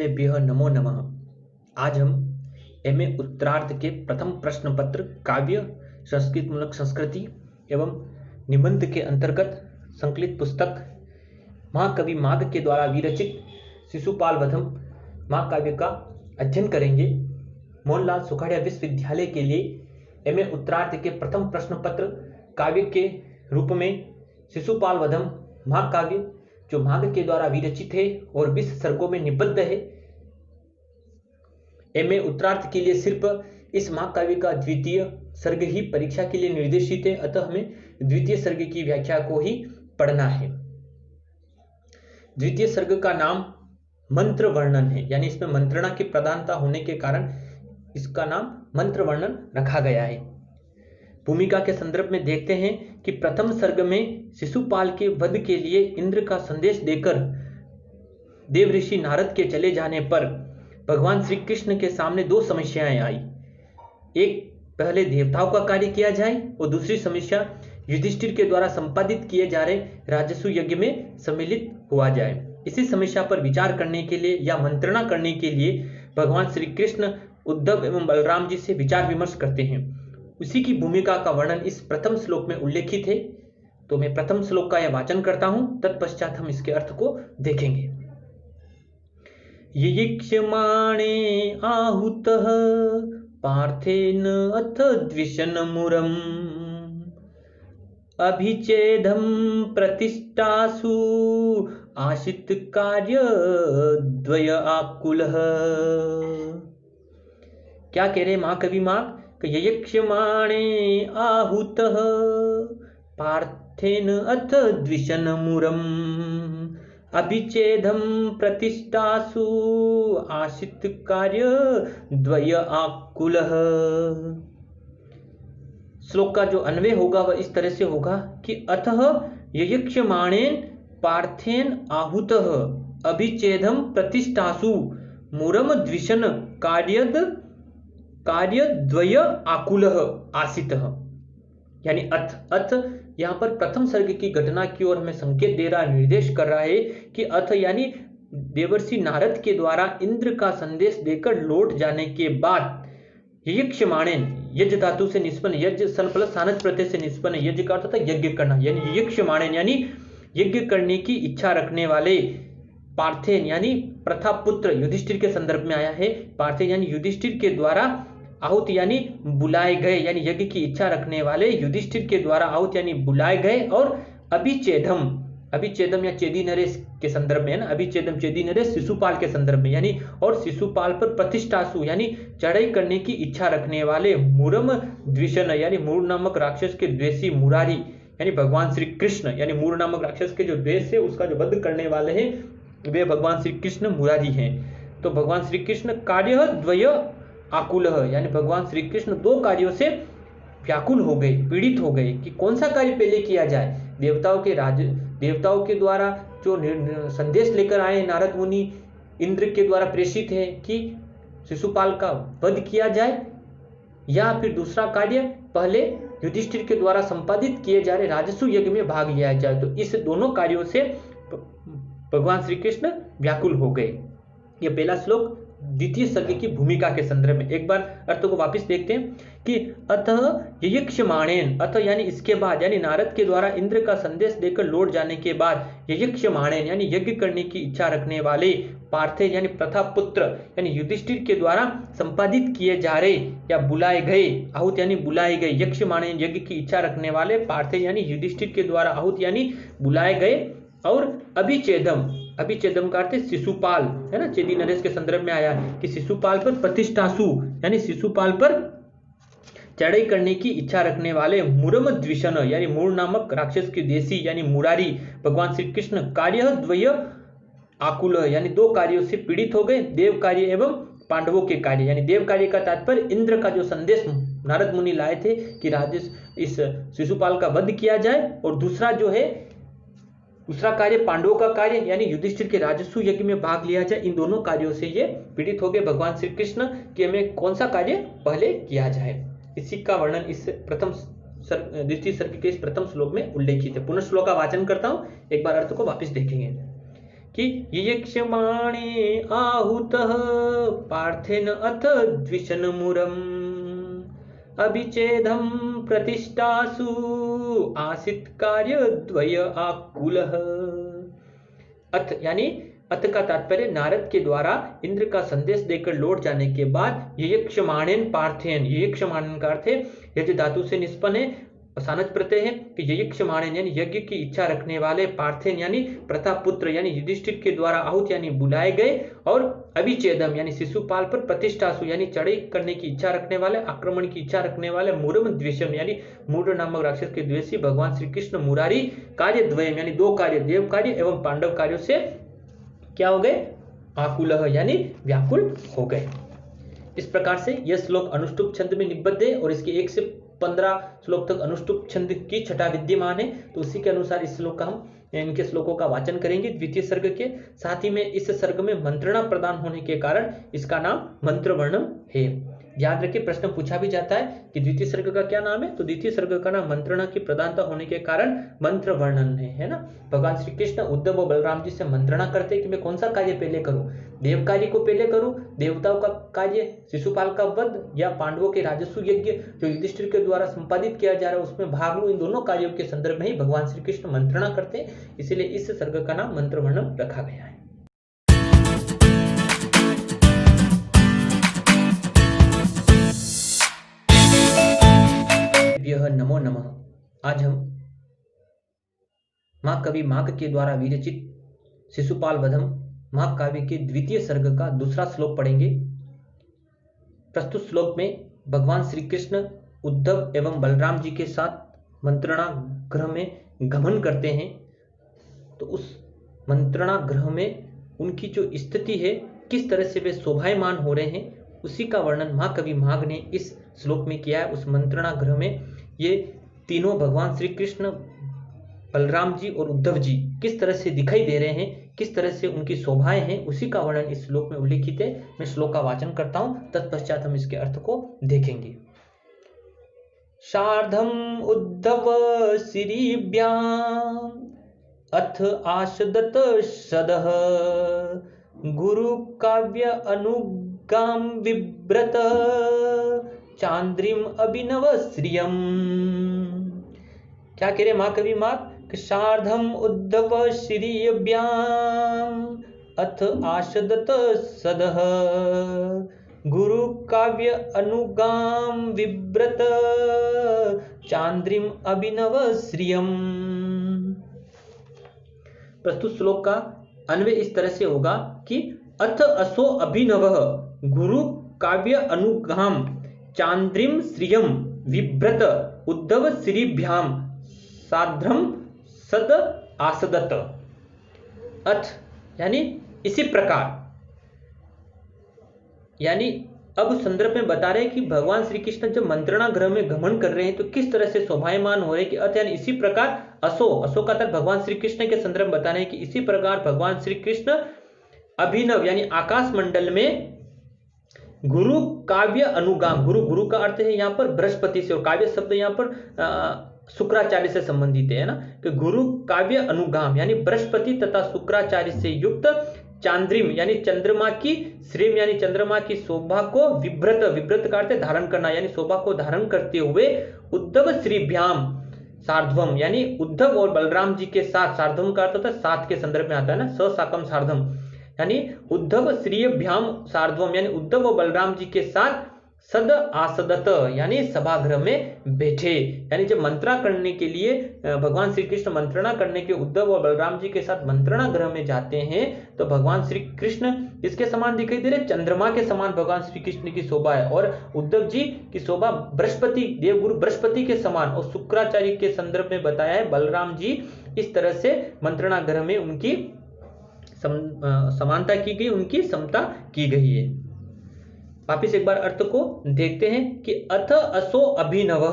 सर्वेभ्यः नमो नमः। आज हम एमए उत्तरार्ध के प्रथम प्रश्न पत्र काव्य संस्कृत मूलक संस्कृति एवं निबंध के अंतर्गत संकलित पुस्तक महाकवि माघ के द्वारा विरचित शिशुपाल वधम महाकाव्य का अध्ययन करेंगे। मोहनलाल सुखाड़िया विश्वविद्यालय के लिए एमए उत्तरार्ध के प्रथम प्रश्न पत्र काव्य के रूप में शिशुपाल वधम महाकाव्य जो माघ के द्वारा विरचित है और 20 सर्गों में निबद्ध है। एमए उत्तरार्ध के लिए सिर्फ इस महाकाव्य का द्वितीय सर्ग ही परीक्षा के लिए निर्देशित है, अतः हमें द्वितीय सर्ग की व्याख्या को ही पढ़ना है। द्वितीय सर्ग का नाम मंत्र वर्णन है, यानी इसमें मंत्रणा की प्रधानता होने के कारण इसका नाम मंत्र वर्णन रखा गया है। भूमिका के संदर्भ में देखते हैं कि प्रथम सर्ग में शिशुपाल के वध के लिए इंद्र का संदेश देकर देवऋषि नारद के चले जाने पर भगवान श्री कृष्ण के सामने दो समस्याएं आई। एक, पहले देवताओं का कार्य किया जाए और दूसरी समस्या युधिष्ठिर के द्वारा संपादित किए जा रहे राजसु यज्ञ में सम्मिलित हुआ जाए। इसी समस्या पर विचार करने के लिए या मंत्रणा करने के लिए भगवान श्री कृष्ण उद्धव एवं बलराम जी से विचार विमर्श करते हैं। उसी की भूमिका का वर्णन इस प्रथम श्लोक में उल्लेखित है। तो मैं प्रथम श्लोक का यह वाचन करता हूं, तत्पश्चात हम इसके अर्थ को देखेंगे। ययिक्ष्यमाणे आहुतः पार्थेन अथ द्विषन्मुरम् अभिच्छेदं प्रतिष्ठासु आशित कार्य द्वय आकुलः। क्या कह रहे महाकवि माघ? ययक्ष्यमाणे आहुतः पार्थेन अथ द्विषन्मुरम् अभिच्छेदं प्रतिष्ठासु आशित कार्य द्वय आकुलः। श्लोक का जो अन्वय होगा वह इस तरह से होगा कि अतः ययक्ष्यमाणेन पार्थेन आहुतः अभिच्छेदं प्रतिष्ठासु मुरम द्विषन् कार्य द्वय आकुलः आसितः। यानी अथ यहाँ पर प्रथम सर्ग की घटना की ओर हमें संकेत दे रहा, निर्देश कर रहा है कि अथ यानी देवर्षि नारद के द्वारा इंद्र का संदेश देकर लौट जाने के बाद ययक्ष्यमाणेन यज्ञ धातु से निष्पन्न, यज्ञ सन प्लस सानच प्रत्यय से निष्पन्न, यज्ञ का अर्थ होता है यज्ञ करना, यानी ययक्ष्यमाणेन यानी यज्ञ करने की इच्छा रखने वाले पार्थेन यानी प्रथा पुत्र युधिष्ठिर के संदर्भ में आया है। पार्थेन यानी युधिष्ठिर के द्वारा आहुत यानी बुलाए गए, यानी यज्ञ की इच्छा रखने वाले युधिष्ठिर के द्वारा आहुत यानी बुलाए गए। और अभिच्छेदम या चेदी नरेश के संदर्भ में है ना, अभिच्छेदम चेदी नरेश शिशुपाल के संदर्भ में, यानी और शिशुपाल पर प्रतिष्ठासु यानी चढ़ाई करने की इच्छा रखने वाले मुरम द्विषण यानी मूर नामक राक्षस के द्वेषी मुरारी यानी भगवान श्री कृष्ण, यानी मूर नामक राक्षस के जो द्वेष है उसका जो वध करने वाले हैं वे भगवान श्री कृष्ण मुरारी हैं। तो भगवान श्री कृष्ण कार्य द्वय आकुलः यानी भगवान श्री कृष्ण दो कार्यों से व्याकुल हो गए, पीड़ित हो गए कि कौन सा कार्य पहले किया जाए। देवताओं के द्वारा जो संदेश लेकर आए नारद मुनि इंद्र के द्वारा प्रेषित है कि शिशुपाल का वध किया जाए, या फिर दूसरा कार्य पहले युधिष्ठिर के द्वारा संपादित किए जा रहे राजसु यज्ञ में भाग लिया जाए। तो इस दोनों कार्यों से भगवान श्री कृष्ण व्याकुल हो गए। यह पहला श्लोक द्वितीय सर्ग की भूमिका के संदर्भ में। एक बार अर्थ को वापस देखते हैं कि अतः ययक्ष्यमाणेन, अतः यानी इसके बाद, यानी नारद के द्वारा इंद्र का संदेश देकर लौट जाने के बाद ययक्ष्यमाणेन यानी यज्ञ करने की इच्छा रखने वाले पार्थेन यानी प्रथा पुत्र यानी युधिष्ठिर के द्वारा संपादित किए जा रहे या बुलाए गए, आहुत यानी बुलाए गए, यक्ष्यमाणेन यज्ञ की इच्छा रखने वाले पार्थेन यानी युधिष्ठिर के द्वारा आहुत यानी बुलाए गए। और अभिच्छेदम का अर्थ शिशुपाल है ना, चेदी नरेश के संदर्भ में आया कि शिशुपाल पर प्रतिष्ठासु यानी शिशुपाल पर चढ़ाई करने की इच्छा रखने वाले मुरम द्विषण यानी मूर नामक राक्षस के देशी यानी मुरारी भगवान श्री कृष्ण कार्य द्वय आकुल यानी दो कार्यों से पीड़ित हो गए, देव कार्य एवं पांडवों के कार्य। यानी देव कार्य का तात्पर्य इंद्र का जो संदेश नारद मुनि लाए थे कि राजेश इस शिशुपाल का वध किया जाए, और दूसरा कार्य पांडवों का कार्य यानी युधिष्ठिर के राजसु यज्ञ में भाग लिया जाए। इन दोनों कार्यों से ये पीड़ित हो गए भगवान श्री कृष्ण कि हमें कौन सा कार्य पहले किया जाए। इसी का वर्णन इस द्वितीय सर्ग के इस प्रथम श्लोक में उल्लेखित है। पुनः श्लोक का वाचन करता हूं, एक बार अर्थ को वापस देखेंगे। कि यक्षमाणे आहुतः पार्थेन अथ द्विषन्मुरम् अभिचेदं प्रतिष्ठासु आसीत् कार्यद्वय आकुलः। अथ यानी अथ का तात्पर्य नारद के द्वारा इंद्र का संदेश देकर लौट जाने के बाद यक्षमाणेन पार्थेन, यक्षमाणेन का अर्थ है यज धातु से निष्पन्न है, सानच प्रत्यय है कि यक्षमाणेन यानी यज्ञ की इच्छा रखने वाले, पार्थेन यानी प्रतापुत्र यानी युधिष्ठिर के द्वारा आहुत यानी बुलाए गए, और अभिचेदम यानी शिशुपाल पर प्रतिष्ठासु यानी चढ़ाई करने की इच्छा रखने वाले, आक्रमण की इच्छा रखने वाले, मूरम द्वेषम यानी मूढ़ नामक राक्षस के द्वेषी भगवान श्री कृष्ण मुरारी कार्य द्वयम यानी दो कार्य, देव कार्य एवं पांडव कार्यों से क्या हो गए, आकुलः यानी व्याकुल हो गए। इस प्रकार से यह श्लोक अनुष्टुप छंद में निबद्ध है और इसके 1 से 15 श्लोक तक अनुष्टुप छंद की छटा विद्यमान है। तो उसी के अनुसार इस श्लोक का हम इनके श्लोकों का वाचन करेंगे द्वितीय सर्ग के। साथ ही में इस सर्ग में मंत्रणा प्रदान होने के कारण इसका नाम मंत्र वर्णम है। याद रखिए, प्रश्न पूछा भी जाता है कि द्वितीय सर्ग का क्या नाम है, तो द्वितीय सर्ग का नाम मंत्रणा की प्रधानता होने के कारण मंत्र वर्णन है ना। भगवान श्री कृष्ण उद्धव और बलराम जी से मंत्रणा करते कि मैं कौन सा कार्य पहले करूं, देव कार्य को पहले करूं, देवताओं का कार्य शिशुपाल का वध, या पांडवों के राजस्व यज्ञ जो युधिष्ठिर के द्वारा संपादित किया जा रहा है उसमें भाग लूं। इन दोनों कार्यों के संदर्भ में ही भगवान श्री कृष्ण मंत्रणा करते हैं, इसलिए इस सर्ग का नाम मंत्र वर्णन रखा गया है। नमो नमः। आज हम महाकवि माघ के द्वारा विरचित शिशुपाल वधम महाकाव्य के द्वितीय सर्ग का दूसरा श्लोक पढ़ेंगे। प्रस्तुत श्लोक में भगवान श्री कृष्ण उद्धव एवं बलराम जी के साथ मंत्रणा गृह में गमन करते हैं। तो उस मंत्रणा गृह में उनकी जो स्थिति है, किस तरह से वे शोभायमान हो रहे हैं, उसी का वर्णन महाकवि माघ ने इस श्लोक में किया है। उस मंत्रणा गृह में ये तीनों भगवान श्री कृष्ण, बलराम जी और उद्धव जी किस तरह से दिखाई दे रहे हैं, किस तरह से उनकी शोभाएं हैं, उसी का वर्णन इस श्लोक में उल्लिखित है। मैं श्लोक का वाचन करता हूं, तत्पश्चात हम इसके अर्थ को देखेंगे। शार्धम उद्धव श्रीभ्याम अथ आशदत सदः गुरु काव्य अनुगाम विव्रत चांद्रिम अभिनव श्रियम। क्या कह रहे महाकवि माघ, शार्धम उद्धव श्रीभ्याम अथ आशदत सदः गुरु काव्य अनुगाम विव्रत चांद्रिम अभिनव श्रियम। प्रस्तुत श्लोक का अन्वय इस तरह से होगा कि अथ असो अभिनव गुरु काव्य अनुगाम चांद्रिम श्रियम विव्रत उद्धव श्रीभ्याम साध्रम सद आसदत। अथ यानी इसी प्रकार, यानी अब संदर्भ में बता रहे हैं कि भगवान श्री कृष्ण जब मंत्रणा गृह में गमन कर रहे हैं तो किस तरह से शोभायमान हो रहे हैं कि अथ यानी इसी प्रकार, असो असो का अर्थ भगवान श्री कृष्ण के संदर्भ में बता रहे हैं कि इसी प्रकार भगवान श्री कृष्ण अभिनव यानी आकाश मंडल में गुरु काव्य अनुगाम, गुरु गुरु का अर्थ है यहाँ पर बृहस्पति से, और काव्य शब्द यहाँ पर शुक्राचार्य से संबंधित है ना, कि गुरु काव्य अनुगाम यानी बृहस्पति तथा शुक्राचार्य से युक्त चांद्रिम यानी चंद्रमा की, श्रीम यानी चंद्रमा की शोभा को, विभ्रत विभ्रत का अर्थ है धारण करना यानी शोभा को धारण करते हुए, उद्धव श्रीभ्याम सार्धवम यानी उद्धव और बलराम जी के साथ, सार्धवम का अर्थ होता है साथ के संदर्भ में आता है ना, ससाकम सार्धम यानी उद्धव श्रीभ्याम सार्धवम यानी उद्धव और बलराम जी के साथ सद आसदत यानी सभागृह में बैठे। यानी जब मंत्रणा करने के लिए भगवान श्री कृष्ण मंत्रणा करने के उद्धव और बलराम जी के साथ मंत्रणा गृह में जाते हैं तो भगवान श्री कृष्ण इसके समान दिखाई दे रहे, चंद्रमा के समान भगवान श्री कृष्ण की शोभा है, और उद्धव जी की शोभा बृहस्पति, देवगुरु बृहस्पति के समान, और शुक्राचार्य के संदर्भ में बताया है बलराम जी इस तरह से मंत्रणा गृह में उनकी समानता की गई, उनकी समता की गई है। वापिस एक बार अर्थ को देखते हैं कि अथ असो अभिनव,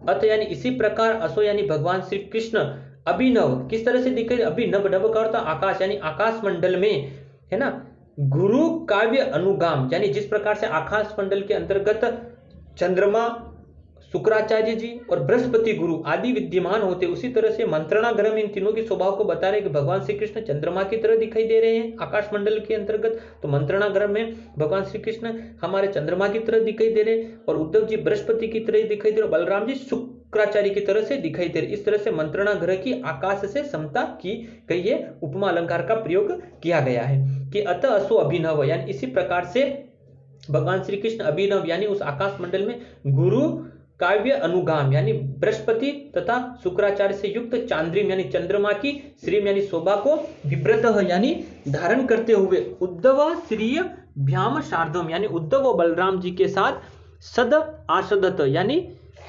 अथ यानी इसी प्रकार, असो यानी भगवान श्री कृष्ण, अभिनव किस तरह से दिखे, अभिनव नव का अर्थ आकाश यानी आकाश मंडल में है ना, गुरु काव्य अनुगाम यानी जिस प्रकार से आकाश मंडल के अंतर्गत चंद्रमा शुक्राचार्य जी और बृहस्पति गुरु आदि विद्यमान होते। उसी तरह से मंत्रणा ग्रह में इन तीनों के स्वभाव को बता रहे कि भगवान श्री कृष्ण चंद्रमा की तरह दिखाई दे रहे हैं आकाश मंडल के अंतर्गत। तो मंत्रणा ग्रह में भगवान श्री कृष्ण हमारे चंद्रमा की तरह दिखाई दे रहे और उद्धव जी बृहस्पति की तरह दिखाई दे रहे, बलराम जी शुक्राचार्य की तरह से दिखाई दे रहे। इस तरह से मंत्रणा ग्रह की आकाश से समता की गई है। उपमा अलंकार का प्रयोग किया गया है कि अतः असो अभिनव, यानी इसी प्रकार से भगवान श्री कृष्ण अभिनव यानी उस आकाश मंडल में गुरु काव्य अनुगाम यानी बृहस्पति तथा शुक्राचार्य से युक्त चांद्रिम यानी चंद्रमा की श्रीम यानी शोभा को विव्रत यानी धारण करते हुए उद्धव श्रीय भ्याम शार्दम यानी उद्धव और बलराम जी के साथ सद आसदत यानी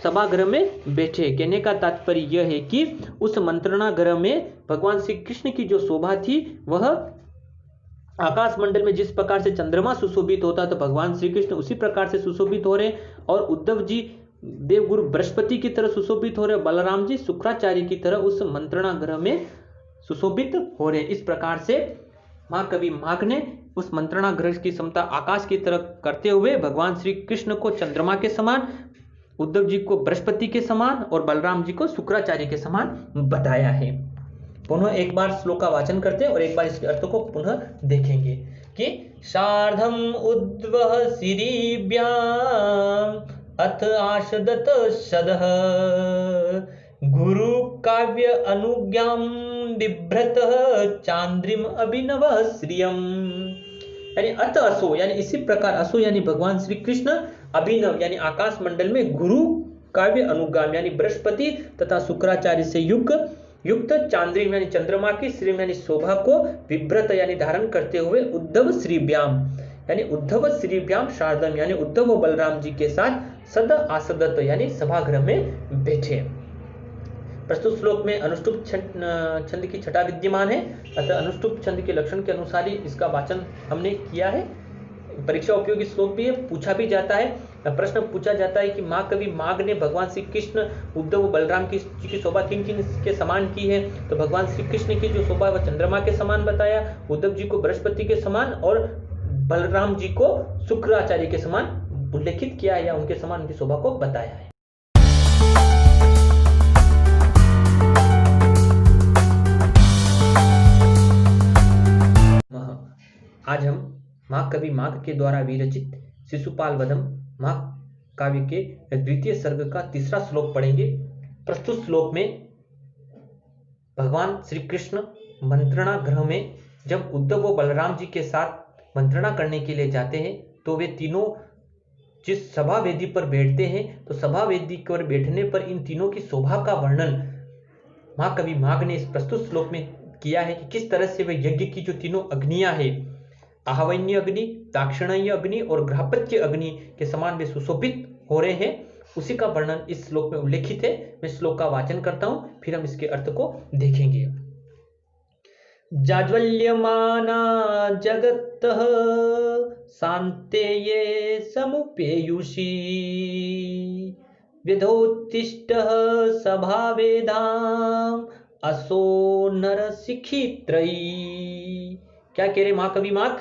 सभागृह में बैठे। कहने का तात्पर्य यह है कि उस मंत्रणा गृह में भगवान श्री कृष्ण की जो शोभा थी वह आकाश मंडल में जिस प्रकार से चंद्रमा सुशोभित होता तो भगवान श्री कृष्ण उसी प्रकार से सुशोभित हो रहे और उद्धव जी देवगुरु बृहस्पति की तरह सुशोभित हो रहे, बलराम जी शुक्राचार्य की तरह उस मंत्रणा ग्रह में सुशोभित हो रहे। इस प्रकार से महाकवि माघ ने उस मंत्रणा ग्रह की समता आकाश की तरह करते हुए भगवान श्री कृष्ण को चंद्रमा के समान, उद्धव जी को बृहस्पति के समान और बलराम जी को शुक्राचार्य के समान बताया है। पुनः एक बार श्लोक का वाचन करते हैं और एक बार इसके अर्थ को पुनः देखेंगे कि शार्धम उद्वह सिरीभ्याम अथ आशदत सदः गुरु काव्य अनुज्ञाम बिभ्रत चांद्रिम अभिनव श्रियम। यानी अत असो यानी इसी प्रकार असो यानी भगवान श्री कृष्ण अभिनव यानी आकाश मंडल में गुरु काव्य अनुगाम यानी बृहस्पति तथा शुक्राचार्य से युक्त चांद्रिम यानी चंद्रमा की श्रीम यानी शोभा को विभ्रत यानी धारण करते हुए उद्धव श्रीभ्याम यानी उद्धव श्रीभ्याम शारदम यानी उद्धव और बलराम जी के साथ सद आसदत यानी सभागृह में बैठे। प्रस्तुत श्लोक में अनुष्टुप छंद की छटा विद्यमान है, अतः अनुष्टुप छंद के लक्षण के अनुसार ही इसका वाचन हमने किया है। परीक्षा उपयोगी श्लोक भी है, पूछा भी जाता है, प्रश्न पूछा जाता है कि महाकवि माघ ने भगवान श्री कृष्ण उद्धव बलराम की शोभा किन किन के समान की है। तो भगवान श्री कृष्ण की जो शोभा वह चंद्रमा के समान बताया, उद्धव जी को बृहस्पति के समान और बलराम जी को शुक्राचार्य के समान उल्लेखित किया या उनके समान उनकी शोभा को बताया है। आज हम महाकवि माघ के द्वारा विरचित शिशुपाल वधम महाकाव्य के द्वितीय सर्ग का तीसरा श्लोक पढ़ेंगे। प्रस्तुत श्लोक में भगवान श्री कृष्ण मंत्रणा गृह में जब उद्धव व बलराम जी के साथ मंत्रणा करने के लिए जाते हैं तो वे तीनों जिस सभा वेदी पर बैठते हैं तो सभा वेदी पर बैठने पर इन तीनों की शोभा का वर्णन महाकवि माघ ने इस प्रस्तुत श्लोक में किया है कि किस तरह से वे यज्ञ की जो तीनों अग्नियां हैं, आहवन्य अग्नि, दाक्षिणाय्य अग्नि और ग्राहपत्य अग्नि के समान वे सुशोभित हो रहे हैं, उसी का वर्णन इस श्लोक में उल्लेखित है। मैं श्लोक का वाचन करता हूं, फिर हम इसके अर्थ को देखेंगे। जाज्वल्यमाना जगतः शान्तेये समुपेयुषी विधोत्तिष्ठः सभावेदाम असो नरसिखित्रयी। क्या कह रहे महाकवि माघ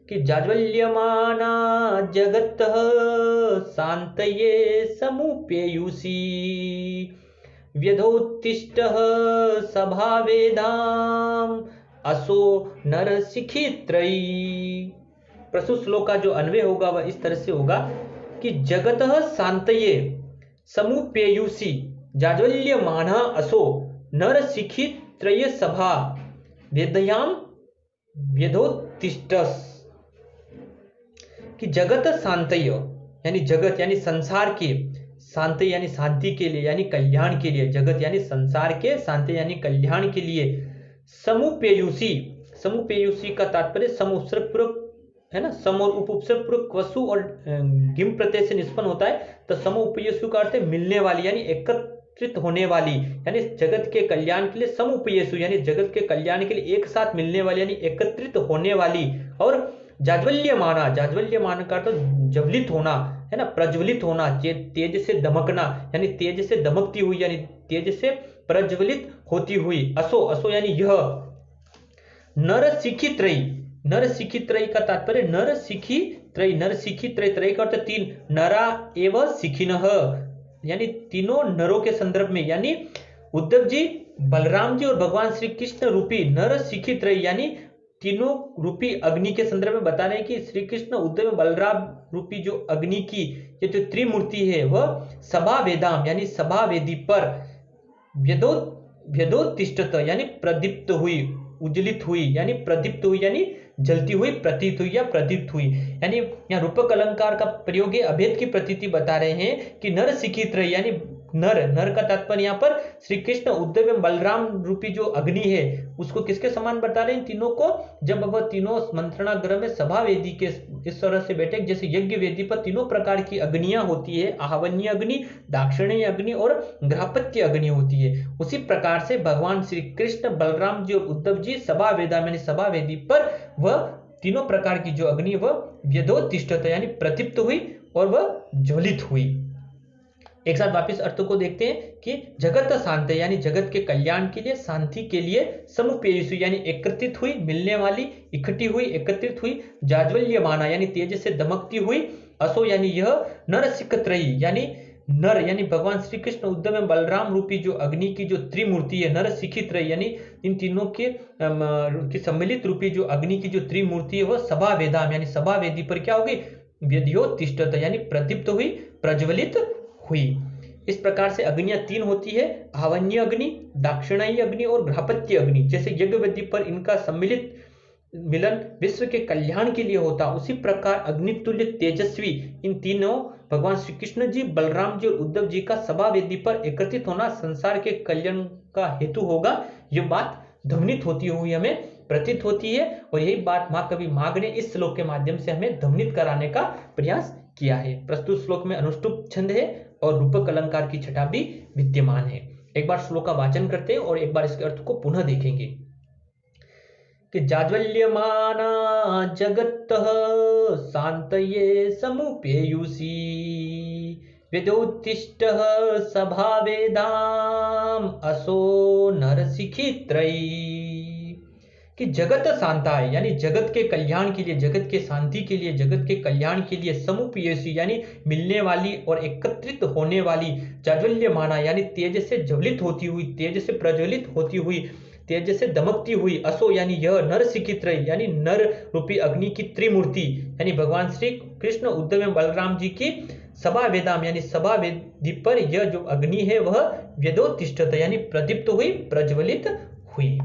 कि जाज्वल्यमाना जगतः शान्तये समुपेयुषी व्यधोत्तिष्ठः सभावेदाम असो नरसिखित्रयी। प्रस्तुत श्लोक का जो अन्वय होगा वह इस तरह से होगा कि जगतः शान्तये समुपेयुषी जाज्वल्यमाना असो नरसिखित्रय सभा वेदयाम व्यधोत्तिष्ठस्। कि जगत शांतय यानी जगत यानी संसार के, शांति यानी शांति के लिए यानी कल्याण के लिए, जगत यानी संसार के, शांति यानी कल्याण के लिए, समुपेयुषी, समुपेयुषी का तात्पर्य सम उपसर्ग पूर्वक है ना, सम और उपसर्ग पूर्वक वसु और गिम प्रत्यय से निष्पन्न होता है। तो समुपेयुषु का अर्थ है मिलने वाली यानी एकत्रित होने वाली, यानी जगत के कल्याण के लिए समुपेयुषु यानी जगत के कल्याण के लिए एक साथ मिलने वाली यानी एकत्रित होने वाली। और जाज्वल्यमाना, जाज्वल्यमान का अर्थ ज्वलित होना है ना, प्रज्वलित होना, तेज से दमकना यानी तेज से दमकती हुई यानी तेज से प्रज्वलित होती हुई। असो, असो यानी यह नरसिखित्रयी, नरसिखित्रयी का तात्पर्य नरसिखित्रयी, नरसिखित्रयी, त्रय का अर्थ तीन, नरा एव सिखिनः, यानी तीनों नरों के संदर्भ में, यानी उद्धव जी, बलराम जी और भगवान श्री कृष्ण रूपी नर शिखित रही, यानी तीनों रूपी अग्नि के संदर्भ में बता रहे हैं कि श्री कृष्ण, उद्धव एवं बलराम रूपी जो अग्नि की ये जो त्रिमूर्ति है वह सभा वेदाम यानी सभा वेदी पर व्यदोत्तिष्ठत यानी प्रदीप्त हुई, उज्जलित हुई, यानी प्रदीप्त हुई यानी जलती हुई, प्रतीत हुई या प्रदीप्त हुई। यानी यहाँ रूपक अलंकार का प्रयोग है, अभेद की प्रतीति बता रहे हैं कि नर शिखित रही, यानी नर का तात्पर्य यहाँ पर श्री कृष्ण, उद्धव एवं बलराम रूपी जो अग्नि है उसको किसके समान बता रहे हैं, तीनों को। जब वह तीनों मंत्रणा ग्रह में सभा वेदी के इस तरह से बैठे, जैसे यज्ञ वेदी पर तीनों प्रकार की अग्नियां होती है, आहवन्य अग्नि, दाक्षिणीय अग्नि और ग्रहपत्य अग्नि होती है, उसी प्रकार से भगवान श्री कृष्ण, बलराम जी और उद्धव जी सभा वेदा यानी सभा वेदी पर वह तीनों प्रकार की जो अग्नि वह व्यदोत्तिष्ठत यानी प्रदीप्त हुई और वह ज्वलित हुई। एक साथ वापिस अर्थ को देखते हैं कि जगत शांति यानी जगत के कल्याण के लिए, शांति के लिए, समुपेयसु यानी एकत्रित हुई, मिलने वाली, इकट्ठी हुई, एकत्रित हुई, जाज्वल्यमाना यानी तेज से दमकती हुई, असो यानी यह, नरसिकत्रयी यानी नर यानी भगवान श्री कृष्ण, उद्धव एवं बलराम रूपी जो अग्नि की जो त्रिमूर्ति है, नर शिखित रही यानी इन तीनों के सम्मिलित रूपी जो अग्नि की जो त्रिमूर्ति है वह सभा वेदाम यानी सभा वेदी पर क्या होगी, व्यद्योत्तिष्ठत यानी प्रदीप्त हुई, प्रज्वलित हुई। इस प्रकार से अग्नियां तीन होती है, आहवन्य अग्नि, दाक्षिणायी अग्नि और ग्रहपत्य अग्नि। जैसे यज्ञ वेदी पर इनका सम्मिलित मिलन विश्व के कल्याण के लिए होता, उसी प्रकार अग्नितुल्य तेजस्वी इन तीनों भगवान श्री कृष्ण जी, बलराम जी और उद्धव जी का सभा वेदी पर एकत्रित होना संसार के कल्याण का हेतु होगा। यह बात ध्वनित होती हुई हमें प्रतीत होती है और यही बात महाकवि माघ ने इस श्लोक के माध्यम से हमें ध्वनित कराने का प्रयास किया है। प्रस्तुत श्लोक में अनुष्टुप छंद है और रूपक अलंकार की छटा भी विद्यमान है। एक बार श्लोक का वाचन करते हैं और एक बार इसके अर्थ को पुनः देखेंगे कि जाज्वल्यमाना जगत्तः शान्तये समुपेयुषी वेदोत्तिष्ठः सभावेदाम असो नरसिखित्रयी। कि जगत शांताय यानी जगत के कल्याण के लिए, जगत के शांति के लिए, जगत के कल्याण के लिए, समुपेयुषी यानी मिलने वाली और एकत्रित होने वाली, जाज्वल्यमाना यानी तेज से ज्वलित होती हुई, तेज से प्रज्वलित होती हुई, तेज से दमकती हुई, असो यानी यह, नर शिखित रही यानी नर रूपी अग्नि की त्रिमूर्ति यानी भगवान श्री कृष्ण, उद्धव एवं बलराम जी की सभा वेदाम यानी सभा वेदी पर यह जो अग्नि है वह व्यदोत्तिष्ठत यानी प्रदीप्त हुई, प्रज्वलित हुई।